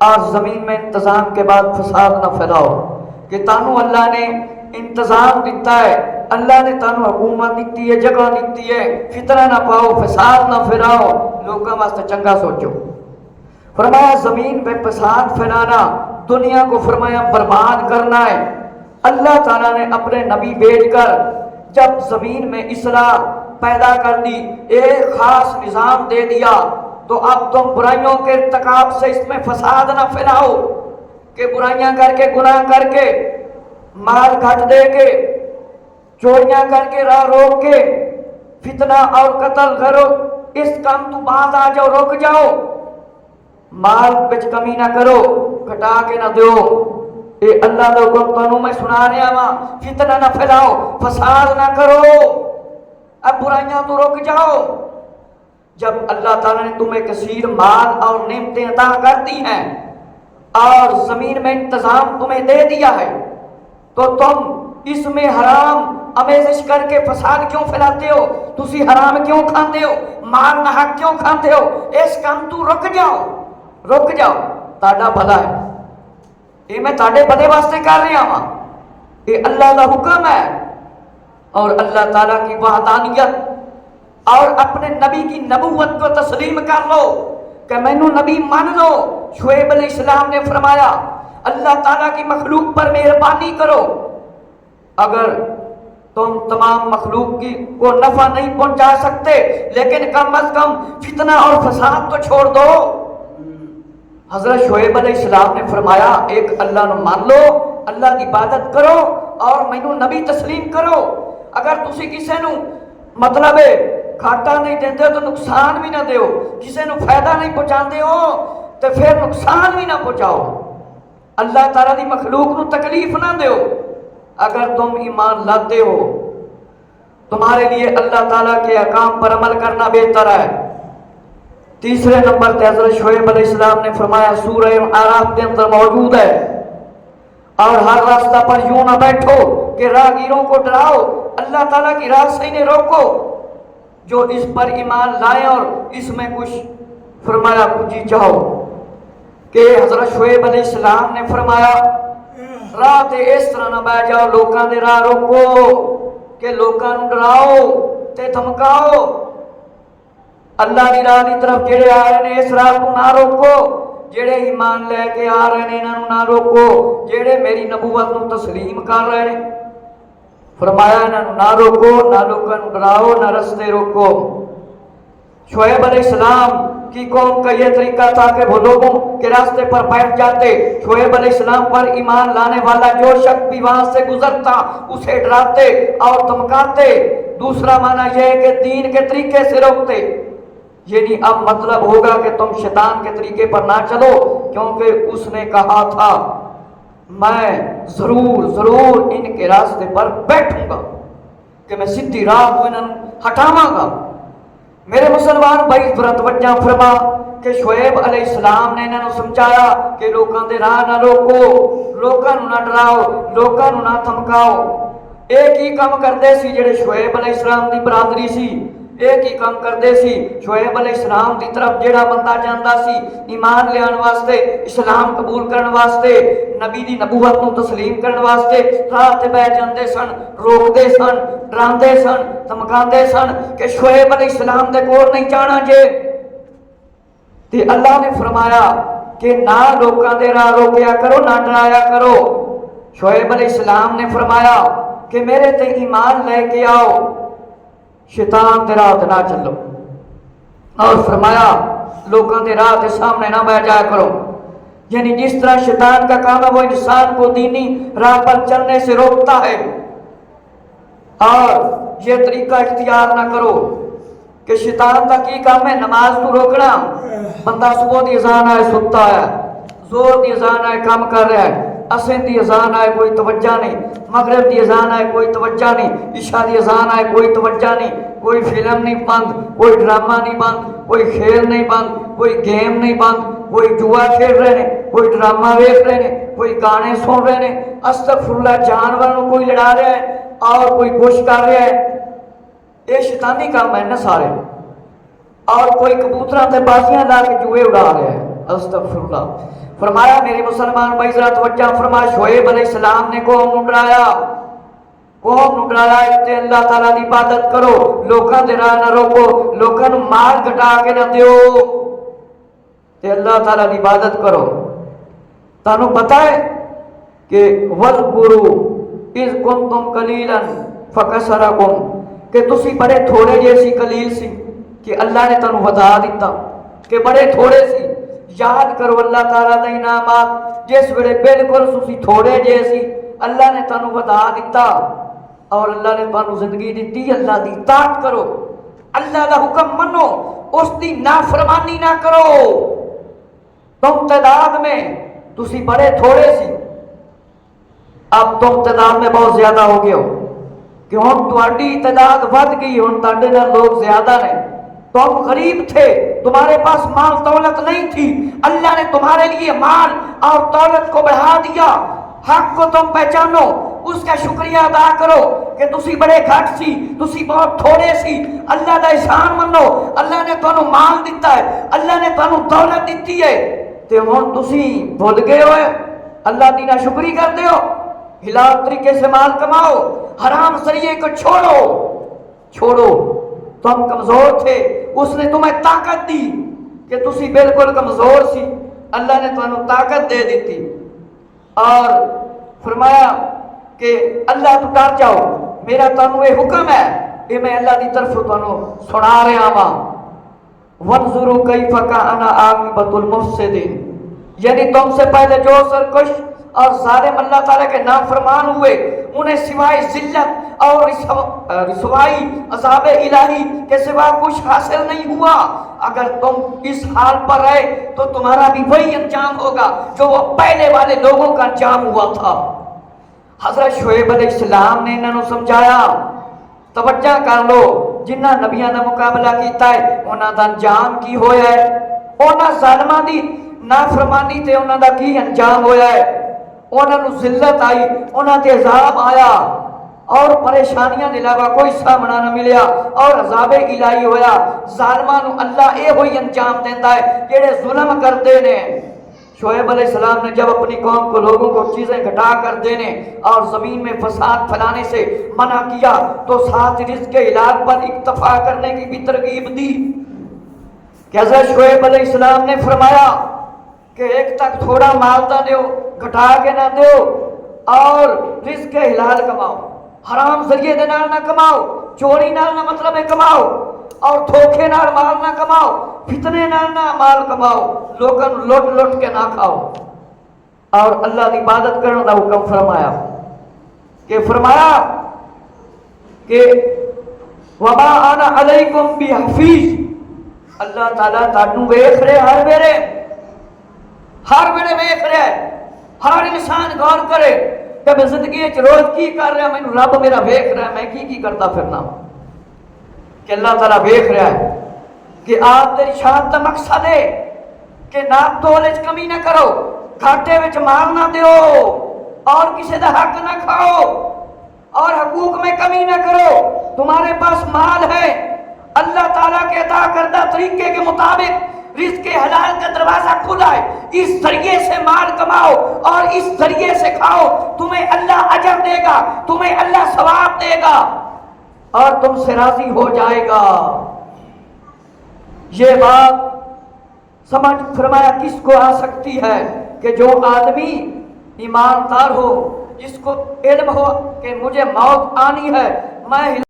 اور زمین میں انتظام کے بعد فساد نہ پھیلاؤ کہ تانوں اللہ نے انتظام دیتا ہے، اللہ نے تانوں حکومت دیتی ہے، جگہ دیتی ہے، فتنہ نہ پاؤ، فساد نہ پھیلاؤ، لوگوں واسطے چنگا سوچو۔ فرمایا زمین پہ فساد پھیلانا، دنیا کو فرمایا برباد کرنا ہے۔ اللہ تعالیٰ نے اپنے نبی بھیج کر جب زمین میں اصلاح پیدا کر دی، ایک خاص نظام دے دیا، تو اب تم برائیوں کے ارتکاب سے اس میں فساد نہ پھیلاؤ کہ برائیاں کر کے، گناہ کر کے، مال گھٹ دے کے، چوریاں کر کے، راہ روک کے، فتنہ اور قتل کرو، اس کام تو باز آ جاؤ، رک جاؤ، مال بچ کمی نہ کرو، گھٹا کے نہ دیو۔ اے اللہ دا حکم تانوں میں سنا رہا ہاں، فتنہ نہ پھیلاؤ، فساد نہ کرو، اب برائیاں تو رک جاؤ۔ جب اللہ تعالیٰ نے تمہیں کثیر مال اور نعمتیں عطا کر دی ہیں اور زمین میں انتظام تمہیں دے دیا ہے، تو تم اس میں حرام آمیزش کر کے فساد کیوں پھیلاتے ہو؟ تسی حرام کیوں کھاندے ہو؟ مال ناحق کیوں کھاندے ہو؟ اس کام تو رک جاؤ، رک جاؤ، تاڑا بھلا ہے، یہ میں تاڑے بھلے واسطے کر رہا ہاں، یہ اللہ کا حکم ہے۔ اور اللہ تعالیٰ کی وحدانیت اور اپنے نبی کی نبوت کو تسلیم کر لو کہ مینوں نبی مان لو۔ شعیب علیہ السلام نے فرمایا اللہ تعالیٰ کی مخلوق پر مہربانی کرو، اگر تم تمام مخلوق کی کو نفع نہیں پہنچا سکتے لیکن کم از کم فتنہ اور فساد تو چھوڑ دو۔ حضرت شعیب علیہ السلام نے فرمایا ایک اللہ نو مان لو، اللہ کی عبادت کرو اور مینوں نبی تسلیم کرو۔ اگر تسی کسے نو مطلب گھاٹا نہیں دیندے تو نقصان بھی نہ دیو، کسے نو فائدہ نہیں پہنچاندے ہو تو پھر نقصان بھی نہ پہنچاؤ، اللہ تعالیٰ دی مخلوق نو تکلیف نہ دیو۔ اگر تم ایمان لاتے ہو تمہارے لیے اللہ تعالیٰ کے احکام پر عمل کرنا بہتر ہے۔ تیسرے نمبر تے حضرت شعیب علیہ السلام نے فرمایا سورہ اعراف کے اندر موجود ہے، اور ہر راستہ پر یوں نہ بیٹھو کہ راہگیروں کو ڈراؤ، اللہ تعالیٰ کی راہ سے انہیں روکو، جو اس پر ایمان لائیں اور اس میں کچھ فرمایا کچھ جی چاہو کہ حضرت شعیب علیہ السلام نے فرمایا راہ تے اس طرح نہ بہ جاؤ، لوکاں دے راہ روکو کہ لوکاں نوں ڈراؤ تے دھمکاؤ، اللہ دی راہ دی طرف جڑے آ رہے نے اس راہ کو نہ روکو، جڑے ایمان لے کے آ رہے نے انہاں نوں نہ روکو، جڑے میری نبوت نوں تسلیم کر رہے نے فرمایا انہاں نوں نہ روکو، نہ لوکاں نوں ڈراؤ، نہ رستے روکو۔ شعیب علیہ السلام کی قوم کا یہ طریقہ تھا کہ وہ لوگوں کے راستے پر بیٹھ جاتے، شعیب علیہ السلام پر ایمان لانے والا جو شخص بھی وہاں سے گزرتا اسے ڈراتے اور دھمکاتے۔ دوسرا معنی یہ ہے کہ دین کے طریقے سے روکتے، یعنی اب مطلب ہوگا کہ تم شیطان کے طریقے پر نہ چلو، کیونکہ اس نے کہا تھا میں ضرور ان کے راستے پر بیٹھوں گا کہ میں سیدھی راہ کو انہوں ہٹاواں گا۔ میرے مسلمان بھائی ذرا توجہ فرما کہ شعیب علیہ السلام نے انہوں سمجھایا کہ لوکاں دے راہ نہ روکو، لوکاں نوں نہ ڈراؤ، لوکاں نوں نہ دھمکاؤ۔ ایک ہی کام کردے سی جڑے شعیب علیہ السلام دی برادری سی، ایک ہی کام کردے سی، شعیب علیہ السلام دی طرف جڑا بندہ جاندا سی ایمان لیان واسطے، اسلام قبول کرن واسطے، نبی دی نبوت نو تسلیم کرن واسطے راہ تے بیٹھ جاندے سن، روکدے سن، ڈراندے سن، دھمکاندے سن کہ شعیب علیہ السلام دے کول نہیں جانا جے۔ تے اللہ نے فرمایا کہ نہ لوکاں دے راہ روکیا کرو، نہ ڈرایا کرو۔ شعیب علیہ السلام نے فرمایا کہ میرے تے ایمان لے کے آؤ، شیطان دے راہ تے نہ چلو، اور فرمایا لوگوں دے راہ تے سامنے نہ بیٹھ جایا کرو۔ یعنی جس طرح شیطان کا کام ہے وہ انسان کو دینی راہ پر چلنے سے روکتا ہے، اور یہ طریقہ اختیار نہ کرو کہ شیطان کا کی کام ہے نماز تو روکنا، بندہ صبح دی اذان آئے ستا ہے، زور دی اذان آئے کام کر رہا ہے، عصر دی اذان آئے کوئی توجہ نہیں، مغرب دی اذان آئے کوئی توجہ نہیں، عشاء دی اذان آئے کوئی توجہ نہیں، کوئی فلم نہیں بند، کوئی ڈرامہ نہیں بند، کوئی کھیل نہیں بند، کوئی گیم نہیں بند، کوئی جوا کھیل رہے ہیں، کوئی ڈرامہ دیکھ رہے ہیں، کوئی گانے سن رہے ہیں، استغفراللہ جانوروں کوئی لڑا رہا ہے اور کوئی گوش کر رہا ہے، یہ شیطانی کام ہے نا سارے، اور کوئی کبوتراں تے بازیاں لا کے جوئے اڑا رہا ہے، استغفراللہ۔ فرمایا میرے مسلمان بھائی ذرا توجہ فرما، شعیب علیہ السلام نے قوم نوں ڈرایا، قوم نوں ڈرایا تے اللہ تعالیٰ دی عبادت کرو، لوکاں دے راہ نہ روکو، لوکاں نوں مال گھٹا کے نہ دیو تے اللہ تعالیٰ دی عبادت کرو۔ تانوں پتہ ہے کہ وَاذْكُرُوا اِذْ كُنْتُمْ قَلِيلًا فَكَسَرَكُمْ، کہ تسی بڑے تھوڑے جیسی قلیل سی کہ اللہ نے تانوں ودا دیتا، کہ بڑے تھوڑے سی۔ یاد کرو اللہ تعالیٰ دے انعامات، جس ویلے بالکل تسی تھوڑے جیسی اللہ نے تانوں ودا دیتا اور اللہ نے تانوں زندگی دیتی۔ اللہ دی اطاعت کرو، اللہ دا حکم منو، اس دی نافرمانی نہ کرو۔ تم تعداد میں تسی بڑے تھوڑے سی، اب تم تعداد میں بہت زیادہ ہو گئے ہو کہ ہن تہاڈی تعداد ود گئی، ہن تہاڈے نال لوگ زیادہ نے۔ تم غریب تھے، تمہارے پاس مال دولت نہیں تھی، اللہ نے تمہارے لیے مال اور دولت کو بڑھا دیا۔ حق کو تم پہچانو، اس کا شکریہ ادا کرو کہ تسی بڑے گھٹ سی، تسی بہت تھوڑے سی، اللہ دا احسان منو۔ اللہ نے تانوں مال دیتا ہے، اللہ نے تانوں دولت دیتی ہے تے ہن تسی بھول گئے ہوئے، اللہ دی ناشکری کر دیو۔ حلال طریقے سے مال کماؤ، حرام ذریعے کو چھوڑو۔ تم کمزور تھے، اس نے تمہیں طاقت دی کہ تسی بالکل کمزور سی، اللہ نے تانوں طاقت دے دیتی اور فرمایا کہ اللہ تو ڈر جاؤ، میرا تانوں یہ حکم ہے، یہ میں اللہ دی طرف تانوں سنا رہا ہاں۔ وَانظُرُوا كَيْفَ كَانَ عَاقِبَةُ الْمُفْسِدِينَ، یعنی تم سے پہلے جو سرکش اور ظالم اللہ تعالیٰ کے نافرمان ہوئے، انہیں سوائے ذلت اور رسوائی عذاب الہی کے سوا کچھ حاصل نہیں ہوا۔ اگر تم اس حال پر رہے تو تمہارا بھی وہی انجام ہوگا جو وہ پہلے والے لوگوں کا انجام ہوا تھا۔ حضرت شعیب علیہ السلام نے انہوں نے سمجھایا، توجہ کر لو، جنہ نبیاں دا مقابلہ کیتا ہے انہاں دا انجام کی ہویا ہے، انہاں ظالماں دی نافرمانی تے انہاں دا کی انجام ہویا ہے۔ انہاں نو ذلت آئی، انہاں تے عذاب آیا اور پریشانیاں دے علاوہ کوئی سامنا نہ ملیا اور عذاب الہی ہویا۔ ظالماں نو اللہ اے ہوئی انجام دیندا ہے جڑے ظلم کردے نے۔ شعیب علیہ السلام نے جب اپنی قوم کو، لوگوں کو چیزیں گھٹا کر دینے اور زمین میں فساد پھیلانے سے منع کیا تو ساتھ رزق کے علاج پر اکتفا کرنے کی بھی ترغیب دی کہ حضرت شعیب علیہ السلام نے فرمایا کہ ایک تک تھوڑا مالتا دیو، گھٹا کے نہ دیو، اور رزق کے حلال کماؤ، حرام ذریعے دے نال نہ کماؤ، چوری نال نہ مطلب ہے کماؤ، اور دھوکے نال مال نہ کماؤ، فتنے نال نہ مال کماؤ، لوگوں لٹ لٹ کے نہ کھاؤ، اور اللہ کی عبادت کرنے کا حکم فرمایا کہ وما انا علیکم بحفیظ، اللہ تعالیٰ تانوں ویکھ رہے، ہر ویلے ویکھ رہا ہے۔ ہر انسان غور کرے کہ میں زندگی روز کی کر رہا، میں رب میرا ویکھ رہا ہے، میں کی کرتا پھرنا، کہ اللہ تعالیٰ ویکھ رہا ہے کہ آپ تیری شان کا مقصد ہے کہ ناپ تول وچ کمی نہ کرو، گھاٹے وچ مال نہ دیو، اور کسی دا حق نہ کھاؤ، اور حقوق میں کمی نہ کرو۔ تمہارے پاس مال ہے، اللہ تعالیٰ کے عطا کردہ طریقے کے مطابق رزق حلال کا دروازہ کھلا ہے، اس ذریعے سے مال کماؤ اور اس ذریعے سے کھاؤ، تمہیں اللہ اجر دے گا، تمہیں اللہ ثواب دے گا اور تم سے راضی ہو جائے گا۔ یہ بات سمجھ فرمایا کس کو آ سکتی ہے کہ جو آدمی ایماندار ہو، جس کو علم ہو کہ مجھے موت آنی ہے، میں